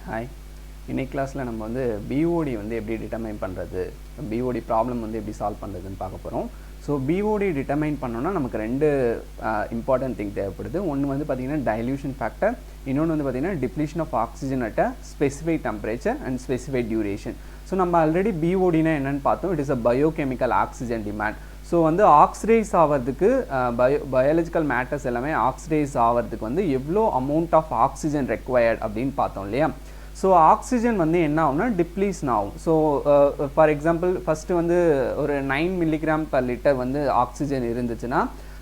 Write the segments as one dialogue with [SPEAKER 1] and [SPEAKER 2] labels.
[SPEAKER 1] Hi, இன்னைக்கு கிளாஸில் நம்ம வந்து பிஓடி வந்து எப்படி டிட்டர்மைன் பண்ணுறது, பிஓடி ப்ராப்ளம் வந்து எப்படி சால்வ் பண்ணுறதுன்னு பார்க்க போகிறோம். ஸோ பிஓடி டிட்டர்மைன் பண்ணோன்னா நமக்கு ரெண்டு இம்பார்ட்டன்ட் திங் தேவைப்படுது. ஒன்று வந்து பார்த்திங்கன்னா டைல்யூஷன் ஃபேக்டர், இன்னொன்று வந்து பார்த்திங்கன்னா depletion of oxygen at a specified temperature and specified duration. So நம்ம ஆல்ரெடி பிஓடினா என்னென்னு பார்த்தோம். It is a biochemical oxygen demand. So வந்து ஆக்சிடைஸ் ஆகிறதுக்கு பயாலஜிக்கல் மேட்டர்ஸ் எல்லாமே ஆக்சிடைஸ் ஆகிறதுக்கு வந்து எவ்வளோ அமௌண்ட் ஆஃப் ஆக்சிஜன் ரெக்வயர்ட் அப்படின்னு பார்த்தோம் இல்லையா. ஸோ ஆக்சிஜன் வந்து என்ன ஆகும்னா டிப்ளீஷன் ஆகும். ஸோ ஃபார் எக்ஸாம்பிள் ஃபஸ்ட்டு வந்து ஒரு 9 mg/L வந்து ஆக்சிஜன் இருந்துச்சுன்னா,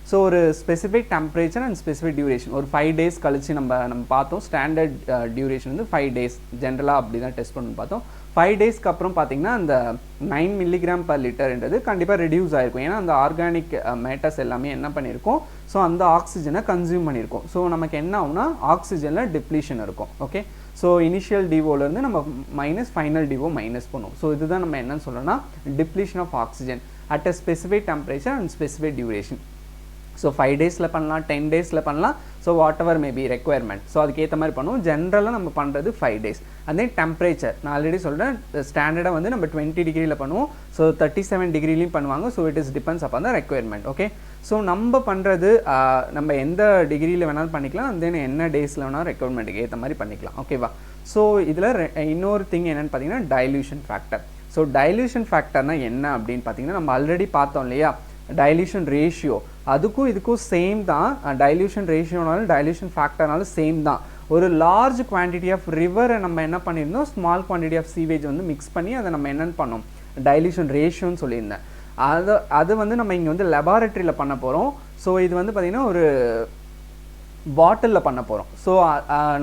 [SPEAKER 1] ஸோ ஒரு specific temperature and specific duration ஒரு 5 days கழிச்சு நம்ம பார்த்தோம். ஸ்டாண்டர்ட் டியூரேஷன் வந்து 5 days, ஜென்ரலாக அப்படி தான் டெஸ்ட் பண்ணி பார்த்தோம். 5 daysக்கு அப்புறம் பார்த்திங்கன்னா அந்த 9 mg/L கண்டிப்பாக ரெடியூஸ் ஆகிருக்கும். ஏன்னா அந்த ஆர்கானிக் மேட்டர்ஸ் எல்லாமே என்ன பண்ணியிருக்கோம், ஸோ அந்த ஆக்சிஜனை கன்சியூம் பண்ணியிருக்கோம். ஸோ நமக்கு என்ன ஆகும்னா ஆக்சிஜனில் டிப்ளீஷன் இருக்கும். ஓகே, ஸோ இனிஷியல் டிவோலேருந்து நம்ம மைனஸ் ஃபைனல் டிவோ மைனஸ் பண்ணுவோம். ஸோ இதுதான் நம்ம என்னன்னு சொல்லணும்னா depletion of oxygen at a specific temperature and specific duration. So 5 daysல பண்ணலாம், 10 daysல பண்ணலாம். So whatever maybe requirement, so அதுக்கேற்ற மாதிரி பண்ணுவோம். ஜென்ரலாக நம்ம பண்ணுறது 5 days. அதே டெம்பரேச்சர் நான் ஆல்ரெடி சொல்கிறேன், ஸ்டாண்டர்டாக வந்து நம்ம 20 degreeல பண்ணுவோம். ஸோ 37 degreeலையும் பண்ணுவாங்க. So it is depends upon the requirement. Okay, so நம்ம பண்ணுறது நம்ம எந்த டிகிரியில் வேணாலும் பண்ணிக்கலாம், தென் என்ன டேஸில் வேணாலும் ரெக்குயர்மெண்ட்டுக்கு ஏற்ற மாதிரி பண்ணிக்கலாம். ஓகேவா. ஸோ இதில் இன்னொரு திங் என்னென்னு பார்த்தீங்கன்னா டைல்யூஷன் ஃபேக்டர். ஸோ டைல்யூஷன் ஃபேக்டர்னால் என்ன அப்படின்னு பார்த்தீங்கன்னா நம்ம ஆல்ரெடி பார்த்தோம் இல்லையா, டைல்யூஷன் ரேஷியோ அதுக்கும் இதுக்கும் சேம் தான். டைல்யூஷன் ரேஷியோனாலும் டைல்யூஷன் ஃபேக்டர்னாலும் சேம் தான். ஒரு லார்ஜ் குவான்டிட்டி ஆஃப் ரிவரை நம்ம என்ன பண்ணியிருந்தோம், ஸ்மால் குவான்டிட்டி ஆஃப் சீவேஜ் வந்து மிக்ஸ் பண்ணி அதை நம்ம என்னென்னு பண்ணோம், டைல்யூஷன் ரேஷியோன்னு சொல்லியிருந்தேன். அது வந்து நம்ம இங்கே வந்து லெபார்ட்டரியில் பண்ண போகிறோம். ஸோ இது வந்து பார்த்திங்கன்னா ஒரு பாட்டிலில் பண்ண போகிறோம். ஸோ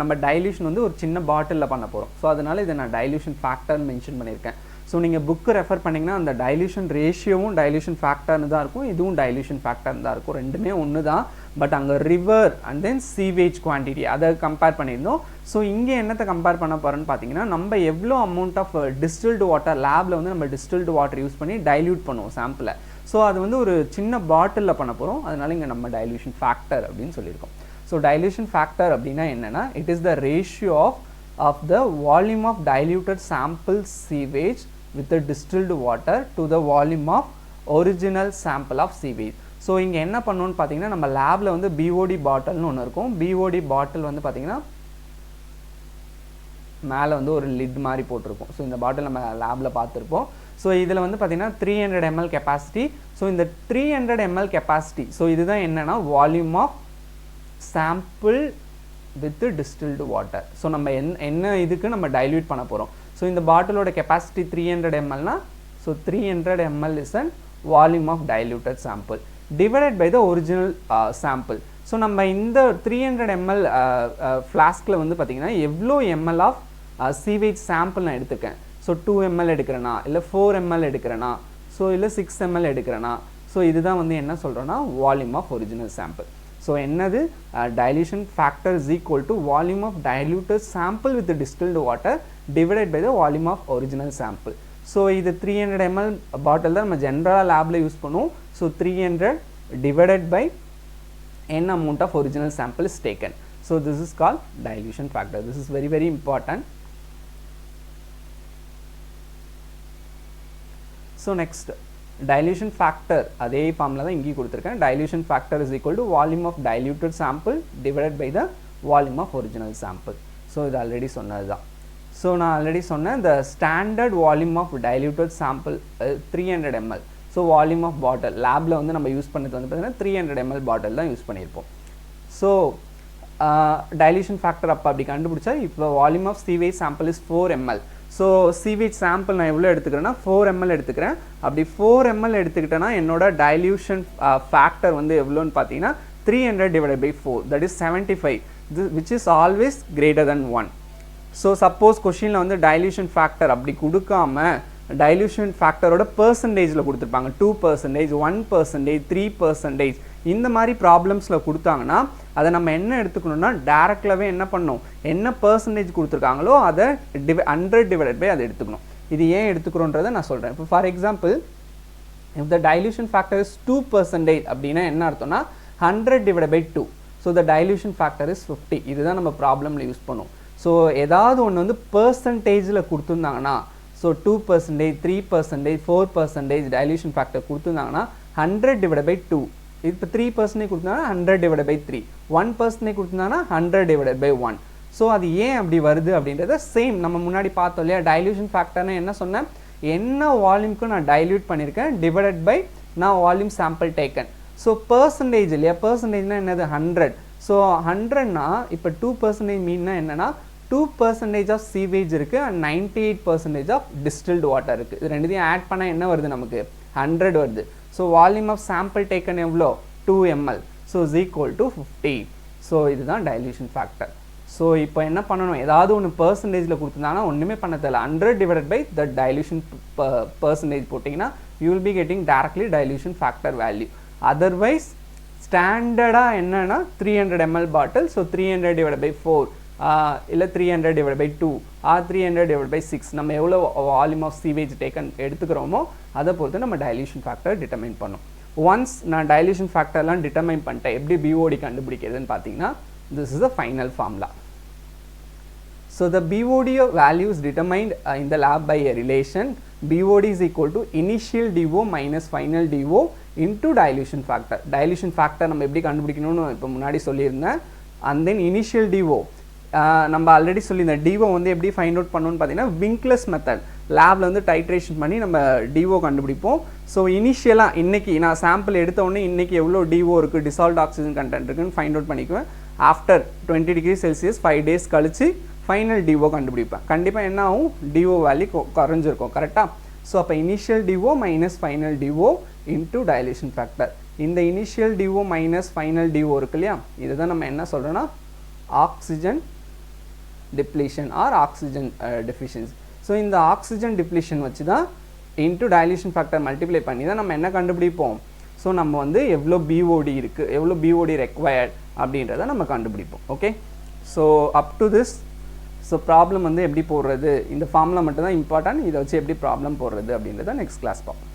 [SPEAKER 1] நம்ம டைல்யூஷன் வந்து ஒரு சின்ன பாட்டிலில் பண்ண போகிறோம். ஸோ அதனால் இதை நான் டைல்யூஷன் ஃபேக்டர்னு மென்ஷன் பண்ணியிருக்கேன். ஸோ நீங்கள் புக்கு ரெஃபர் பண்ணிங்கன்னா அந்த டைல்யூஷன் ரேஷியோவும் டைல்யூஷன் ஃபேக்டர்னு தான் இருக்கும், இதுவும் டைல்யூஷன் ஃபேக்டர்னு தான் இருக்கும். ரெண்டுமே ஒன்று தான். பட் அங்கே river and then sewage quantity அதை கம்பேர் பண்ணியிருந்தோம். ஸோ இங்கே என்னத்தை கம்பேர் பண்ண போகிறோன்னு பார்த்தீங்கன்னா நம்ம எவ்வளோ அமௌண்ட் ஆஃப் டிஸ்டில்டு வாட்டர், லேபில் வந்து நம்ம டிஸ்டில்டு வாட்டர் யூஸ் பண்ணி டைல்யூட் பண்ணுவோம் சாம்பிளை. ஸோ அது வந்து ஒரு சின்ன பாட்டிலில் பண்ண போகிறோம். அதனால இங்கே நம்ம டைல்யூஷன் ஃபேக்டர் அப்படின்னு சொல்லியிருக்கோம். ஸோ டைல்யூஷன் ஃபேக்டர் அப்படின்னா என்னென்னா it is the ratio of the volume of diluted sample sewage with the distilled water to the volume of original sample of sewage. So இங்கே என்ன பண்ணணும்னு பார்த்தீங்கன்னா நம்ம லேபில் வந்து பிஓடி பாட்டில்னு ஒன்று இருக்கும். பிஓடி பாட்டில் வந்து பார்த்தீங்கன்னா மேலே வந்து ஒரு லிட் மாதிரி போட்டிருக்கும். ஸோ இந்த பாட்டில் நம்ம லேபில் பார்த்துருப்போம். ஸோ இதில் வந்து பார்த்தீங்கன்னா 300 ml கெப்பாசிட்டி. ஸோ இந்த 300 ml கெப்பாசிட்டி, ஸோ இதுதான் என்னென்னா volume of sample with distilled water. So நம்ம என்ன இதுக்கு நம்ம டைல்யூட் பண்ண போகிறோம். ஸோ இந்த பாட்டிலோட கெப்பாசிட்டி 300 mlனா, so 300 ml is an volume of diluted sample divided by the original sample. So நம்ம இந்த 300 ml ஃப்ளாஸ்கில் வந்து பார்த்திங்கன்னா எவ்வளோ ml ஆஃப் சீவேஜ் சாம்பிள் நான் எடுத்துக்கேன். ஸோ 2 ml எடுக்கிறேன்னா, இல்லை 4 ml எடுக்கிறேன்னா, ஸோ இல்லை 6 ml எடுக்கிறேன்னா, ஸோ இதுதான் வந்து என்ன சொல்கிறோன்னா volume of original sample. So என்னது dilution factor is equal to volume of diluted sample with the distilled water divided by the volume of original sample. So இது 300 ml பாட்டில் தான் நம்ம ஜென்ரலாக லேபில் யூஸ் பண்ணுவோம். So 300 divided by n amount of original sample is taken. So this is called dilution factor. This is very very important. So next, dilution factor அதே formula தான் இங்கே கொடுத்துருக்கேன். dilution factor is equal to volume of diluted sample divided by the volume of original sample. So இது already சொன்னது தான். So நான் already சொன்னேன் the standard volume of diluted sample 300 ml. So volume of bottle label வந்து நம்ம use பண்ணது வந்து பார்த்தீங்கன்னா 300 ml பாட்டில் தான் யூஸ் பண்ணியிருப்போம். ஸோ dilution factor அப்போ அப்படி கண்டுபிடிச்சா இப்போ volume of sewage sample is 4 ml. So sewage sample நான் எவ்வளோ எடுத்துக்கிறேன்னா 4 ml எடுத்துக்கிறேன். அப்படி 4 ml எடுத்துக்கிட்டேன்னா என்னோட டைல்யூஷன் ஃபேக்டர் வந்து எவ்வளோன்னு பார்த்தீங்கன்னா 300 divided by 4, that is 75, which is always greater than 1. So suppose கொஷினில் வந்து டைல்யூஷன் ஃபேக்டர் அப்படி கொடுக்காம டைல்யூஷன் ஃபேக்டரோட பர்சன்டேஜில் கொடுத்துருப்பாங்க, 2%, 1%, 3%, இந்த மாதிரி ப்ராப்ளம்ஸில் கொடுத்தாங்கன்னா அதை நம்ம என்ன எடுத்துக்கணும்னா டேரெக்டாகவே என்ன பண்ணணும், என்ன பர்சன்டேஜ் கொடுத்துருக்காங்களோ அதை 100 divided by அதை எடுத்துக்கணும். இது ஏன் எடுத்துக்கிறோன்றதை நான் சொல்கிறேன். இப்போ for example if the dilution factor is 2% அப்படின்னா என்ன அர்த்தம்னா 100 divided by 2. So the dilution factor is 50. இதுதான் நம்ம ப்ராப்ளமில் யூஸ் பண்ணுவோம். ஸோ ஏதாவது ஒன்று வந்து பெர்சன்டேஜில் கொடுத்துருந்தாங்கன்னா, ஸோ 2%, 3%, 4% டைல்யூஷன் ஃபேக்டர் கொடுத்துருந்தாங்கன்னா 100/2. இப்போ 3% கொடுத்தாங்கன்னா 100/3, 1% கொடுத்தாங்கன்னா 100/1. ஸோ அது ஏன் அப்படி வருது அப்படின்றத சேம் நம்ம முன்னாடி பார்த்தோம் இல்லையா. டைல்யூஷன் ஃபேக்டர்னு என்ன சொன்னேன், என்ன வால்யூம்க்கு நான் டைல்யூட் பண்ணியிருக்கேன் டிவைடட் பை நான் volume sample taken. So percentage இல்லையா, பர்சன்டேஜ்னா என்னது 100. ஸோ 100னா இப்போ 2% மீன்னா என்னன்னா 2% ஆஃப் சீவேஜ் இருக்குது அண்ட் 98% ஆஃப் டிஸ்டில்டு வாட்டர் இருக்குது. இது ரெண்டுத்தையும் ஆட் பண்ணால் என்ன வருது நமக்கு 100 வருது. So volume of sample taken எவ்வளோ 2 ml. So is equal to 50. So இதுதான் டைல்யூஷன் ஃபேக்டர். ஸோ இப்போ என்ன பண்ணணும், ஏதாவது ஒன்று பர்சன்டேஜில் கொடுத்துருந்தாங்கன்னா ஒன்றுமே பண்ண தேவை, 100 divided by the dilution percentage போட்டிங்கன்னா you will be getting directly dilution factor value. Otherwise ஸ்டாண்டர்டாக என்னன்னா 300 ml பாட்டில். ஸோ 300/4 இல்லை 300/2 ஆர் 300/6 நம்ம எவ்வளோ வால்யூம் ஆஃப் சீவேஜ் டேக்கன் எடுத்துக்கிறோமோ அதை பொறுத்து நம்ம டைல்யூஷன் ஃபேக்டர் டிட்டர்மைன் பண்ணோம். ஒன்ஸ் நான் டைல்யூஷன் ஃபேக்டர்லாம் டிட்டர்மைன் பண்ணிட்டேன், எப்படி BOD கண்டுபிடிக்கிறதுன்னு பார்த்தீங்கன்னா this is the final formula. So the BOD value is determined in the lab by a relation. BOD is equal to initial DO minus final DO into dilution factor. Dilution factor நம்ம எப்படி கண்டுபிடிக்கணும்னு இப்போ முன்னாடி சொல்லியிருந்தேன். And then initial DO நம்ம already சொல்லியிருந்தேன். DO வந்து எப்படி find out பண்ணணும்னு பார்த்தீங்கன்னா விங்க்லெஸ் மெத்தட் லேபில் வந்து டைட்ரேஷன் பண்ணி நம்ம DO கண்டுபிடிப்போம். ஸோ இனிஷியலாக இன்றைக்கி நான் சாம்பிள் எடுத்த உடனே இன்றைக்கி எவ்வளோ DO இருக்குது, டிசால்வ்ட் ஆக்சிஜன் கண்டென்ட் இருக்குன்னு ஃபைண்ட் அவுட் பண்ணிக்குவேன். ஆஃப்டர் 20 degrees Celsius 5 days கழிச்சு ஃபைனல் DO கண்டுபிடிப்பேன். கண்டிப்பாக என்ன ஆகும், DO வேல்யூ குறைஞ்சிருக்கும் கரெக்டாக. ஸோ அப்போ initial DO minus final DO into dilution factor. இந்த initial DO minus final DO இருக்கு இல்லையா, இதை தான் நம்ம என்ன சொல்கிறோன்னா oxygen depletion or oxygen deficiency. So இந்த ஆக்சிஜன் டிப்ளீஷன் வச்சு தான் இன்டூ டைலேஷன் ஃபேக்டர் மல்டிப்ளை பண்ணி தான் நம்ம என்ன கண்டுபிடிப்போம். ஸோ நம்ம வந்து எவ்வளோ BOD இருக்குது, எவ்வளோ BOD ரெக்வயர்ட் அப்படின்றத நம்ம கண்டுபிடிப்போம். Okay, so up to this so problem வந்து எப்படி போடுறது, இந்த ஃபார்முலா மட்டும் தான் இம்பார்ட்டன்ட். இதை வச்சு எப்படி ப்ராப்ளம் போடுறது அப்படின்றத நெக்ஸ்ட் கிளாஸ் பார்ப்போம்.